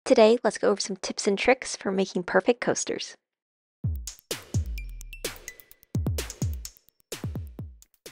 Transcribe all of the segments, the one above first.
Today, let's go over some tips and tricks for making perfect coasters.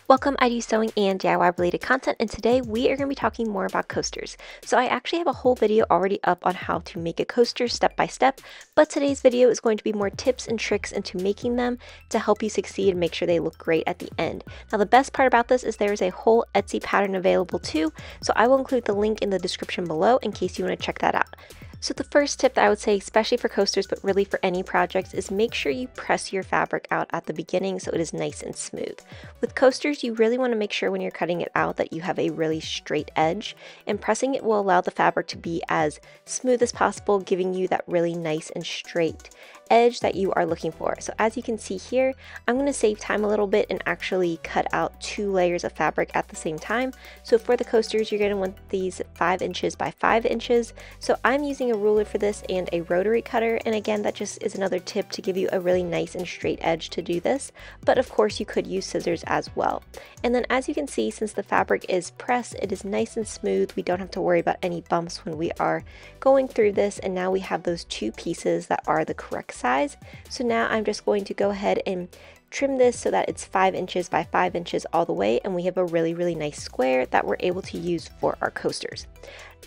Welcome, I do sewing and DIY related content, and today we are going to be talking more about coasters. So I actually have a whole video already up on how to make a coaster step by step, but today's video is going to be more tips and tricks into making them to help you succeed and make sure they look great at the end. Now the best part about this is there is a whole Etsy pattern available too, so I will include the link in the description below in case you want to check that out. So the first tip that I would say, especially for coasters, but really for any projects, is make sure you press your fabric out at the beginning so it is nice and smooth. With coasters, you really want to make sure when you're cutting it out that you have a really straight edge, and pressing it will allow the fabric to be as smooth as possible, giving you that really nice and straight edge that you are looking for. So as you can see here, I'm going to save time a little bit and actually cut out 2 layers of fabric at the same time. So for the coasters, you're going to want these 5 inches by 5 inches. So I'm using a ruler for this and a rotary cutter, and again, that just is another tip to give you a really nice and straight edge to do this, but of course you could use scissors as well. And then as you can see, since the fabric is pressed, it is nice and smooth. We don't have to worry about any bumps when we are going through this, and now we have those 2 pieces that are the correct size. So now I'm just going to go ahead and trim this so that it's 5 inches by 5 inches all the way, and we have a really nice square that we're able to use for our coasters.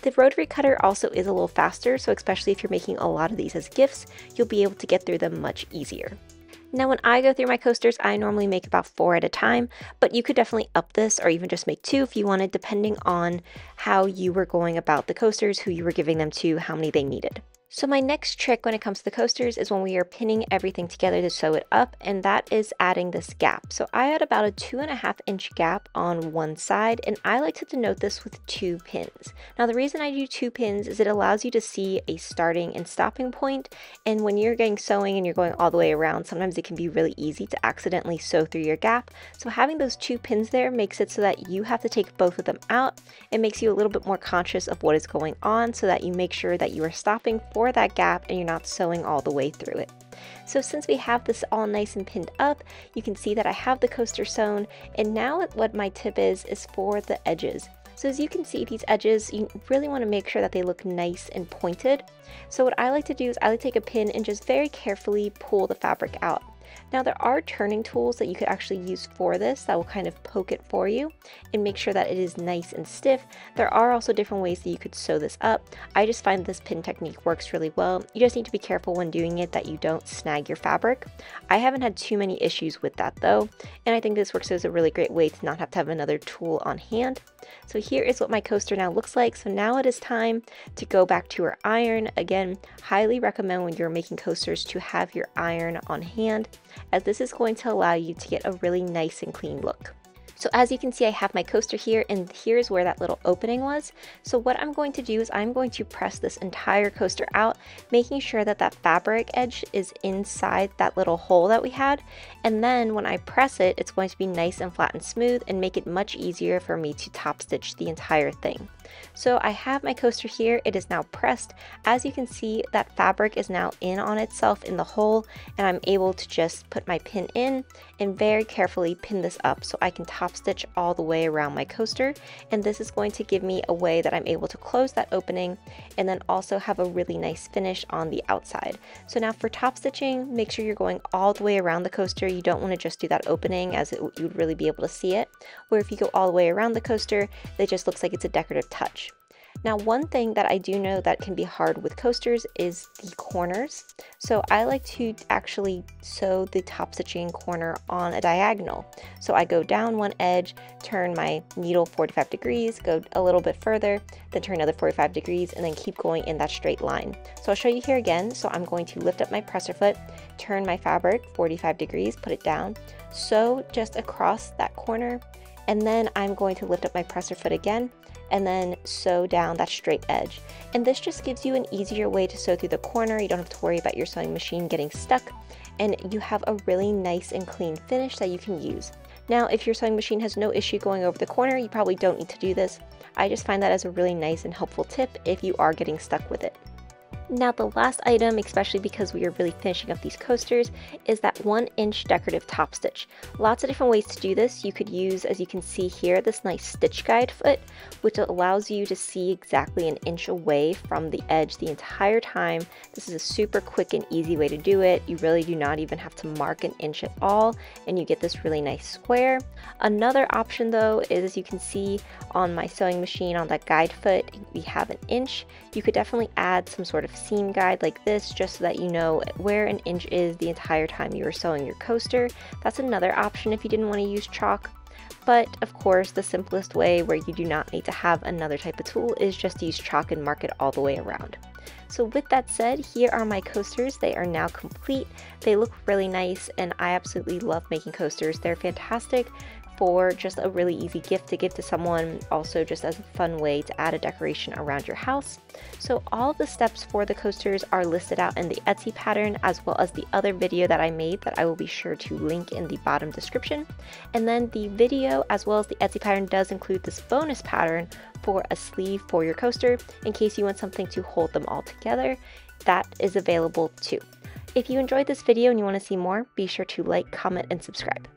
The rotary cutter also is a little faster, so especially if you're making a lot of these as gifts, you'll be able to get through them much easier. Now when I go through my coasters, I normally make about 4 at a time, but you could definitely up this or even just make 2 if you wanted, depending on how you were going about the coasters, who you were giving them to, how many they needed. So my next trick when it comes to the coasters is when we are pinning everything together to sew it up, and that is adding this gap. So I had about a 2.5 inch gap on one side, and I like to denote this with 2 pins. Now the reason I do 2 pins is it allows you to see a starting and stopping point, and when you're getting sewing and you're going all the way around, sometimes it can be really easy to accidentally sew through your gap. So having those 2 pins there makes it so that you have to take both of them out. It makes you a little bit more conscious of what is going on so that you make sure that you are stopping for that gap and you're not sewing all the way through it. So since we have this all nice and pinned up, you can see that I have the coaster sewn, and now what my tip is for the edges. So as you can see, these edges, you really want to make sure that they look nice and pointed. So what I like to do is I like to take a pin and just very carefully pull the fabric out. Now there are turning tools that you could actually use for this that will kind of poke it for you and make sure that it is nice and stiff. There are also different ways that you could sew this up. I just find this pin technique works really well. You just need to be careful when doing it that you don't snag your fabric. I haven't had too many issues with that though, and I think this works as a really great way to not have to have another tool on hand. So here is what my coaster now looks like. So now it is time to go back to our iron. Again, highly recommend when you're making coasters to have your iron on hand, as this is going to allow you to get a really nice and clean look. So as you can see, I have my coaster here, and here's where that little opening was. So what I'm going to do is I'm going to press this entire coaster out, making sure that that fabric edge is inside that little hole that we had. And then when I press it, it's going to be nice and flat and smooth and make it much easier for me to top stitch the entire thing. So I have my coaster here, it is now pressed. As you can see, that fabric is now in on itself in the hole, and I'm able to just put my pin in and very carefully pin this up so I can top stitch all the way around my coaster. And this is going to give me a way that I'm able to close that opening and then also have a really nice finish on the outside. So now for top stitching, make sure you're going all the way around the coaster. You don't want to just do that opening, as you'd really be able to see it. Or if you go all the way around the coaster, it just looks like it's a decorative touch. Now one thing that I do know that can be hard with coasters is the corners. So I like to actually sew the top stitching corner on a diagonal. So I go down one edge, turn my needle 45 degrees, go a little bit further, then turn another 45 degrees, and then keep going in that straight line. So I'll show you here again. So I'm going to lift up my presser foot, turn my fabric 45 degrees, put it down, sew just across that corner, and then I'm going to lift up my presser foot again and then sew down that straight edge. And this just gives you an easier way to sew through the corner. You don't have to worry about your sewing machine getting stuck, and you have a really nice and clean finish that you can use. Now if your sewing machine has no issue going over the corner, you probably don't need to do this. I just find that as a really nice and helpful tip if you are getting stuck with it. Now the last item, especially because we are really finishing up these coasters, is that 1-inch decorative top stitch. Lots of different ways to do this. You could use, as you can see here, this nice stitch guide foot, which allows you to see exactly an inch away from the edge the entire time. This is a super quick and easy way to do it. You really do not even have to mark an inch at all, and you get this really nice square. Another option though is, as you can see on my sewing machine on that guide foot, we have an inch. You could definitely add some sort of seam guide like this just so that you know where an inch is the entire time you are sewing your coaster. That's another option if you didn't want to use chalk. But of course, the simplest way where you do not need to have another type of tool is just to use chalk and mark it all the way around. So with that said, here are my coasters. They are now complete. They look really nice and I absolutely love making coasters. They're fantastic for just a really easy gift to give to someone, also just as a fun way to add a decoration around your house. So all of the steps for the coasters are listed out in the Etsy pattern, as well as the other video that I made that I will be sure to link in the bottom description. And then the video as well as the Etsy pattern does include this bonus pattern for a sleeve for your coaster in case you want something to hold them all together. That is available too. If you enjoyed this video and you want to see more, be sure to like, comment, and subscribe.